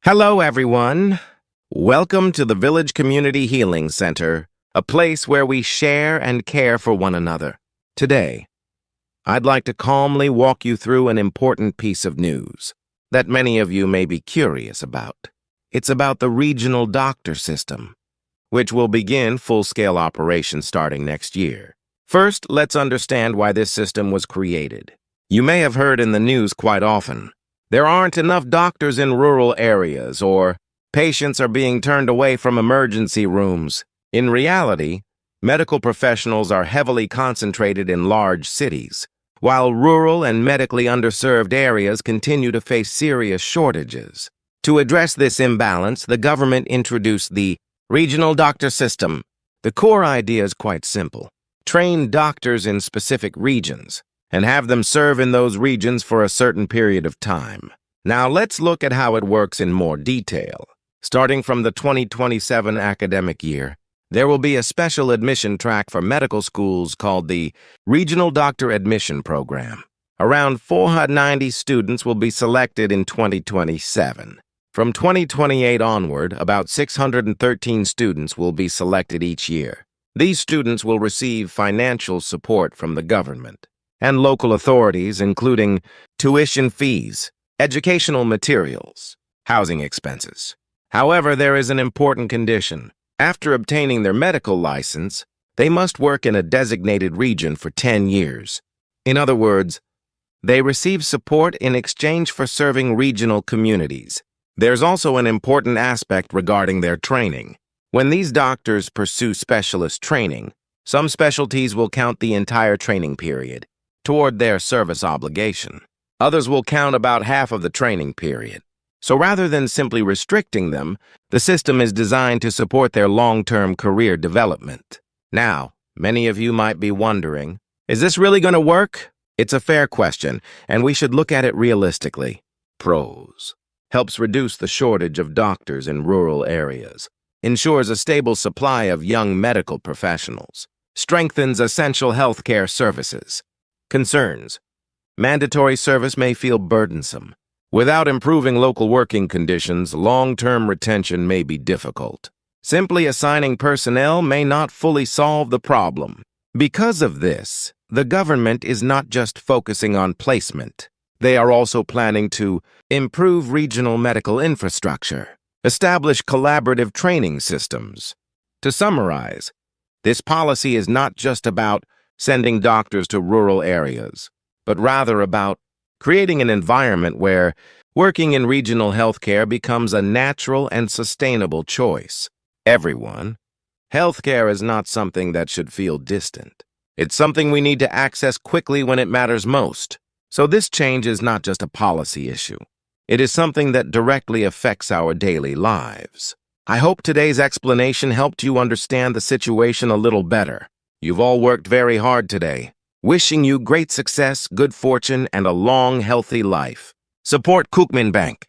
Hello, everyone. Welcome to the Village Community Healing Center, a place where we share and care for one another. Today, I'd like to calmly walk you through an important piece of news that many of you may be curious about. It's about the regional doctor system, which will begin full-scale operations starting next year. First, let's understand why this system was created. You may have heard in the news quite often, there aren't enough doctors in rural areas, or patients are being turned away from emergency rooms. In reality, medical professionals are heavily concentrated in large cities, while rural and medically underserved areas continue to face serious shortages. To address this imbalance, the government introduced the regional doctor system. The core idea is quite simple. Train doctors in specific regions and have them serve in those regions for a certain period of time. Now let's look at how it works in more detail. Starting from the 2027 academic year, there will be a special admission track for medical schools called the Regional Doctor Admission Program. Around 490 students will be selected in 2027. From 2028 onward, about 613 students will be selected each year. These students will receive financial support from the government and local authorities, including tuition fees, educational materials, housing expenses. However, there is an important condition. After obtaining their medical license, they must work in a designated region for 10 years. In other words, they receive support in exchange for serving regional communities. There's also an important aspect regarding their training. When these doctors pursue specialist training, some specialties will count the entire training period toward their service obligation. Others will count about half of the training period. So rather than simply restricting them, the system is designed to support their long-term career development. Now, many of you might be wondering, is this really going to work? It's a fair question, and we should look at it realistically. Pros: helps reduce the shortage of doctors in rural areas, ensures a stable supply of young medical professionals, strengthens essential healthcare services. Concerns: mandatory service may feel burdensome. Without improving local working conditions, long-term retention may be difficult. Simply assigning personnel may not fully solve the problem. Because of this, the government is not just focusing on placement. They are also planning to improve regional medical infrastructure, establish collaborative training systems. To summarize, this policy is not just about sending doctors to rural areas, but rather about creating an environment where working in regional healthcare becomes a natural and sustainable choice. Everyone, healthcare is not something that should feel distant. It's something we need to access quickly when it matters most. So this change is not just a policy issue. It is something that directly affects our daily lives. I hope today's explanation helped you understand the situation a little better. You've all worked very hard today. Wishing you great success, good fortune, and a long, healthy life. Support Kookmin Bank.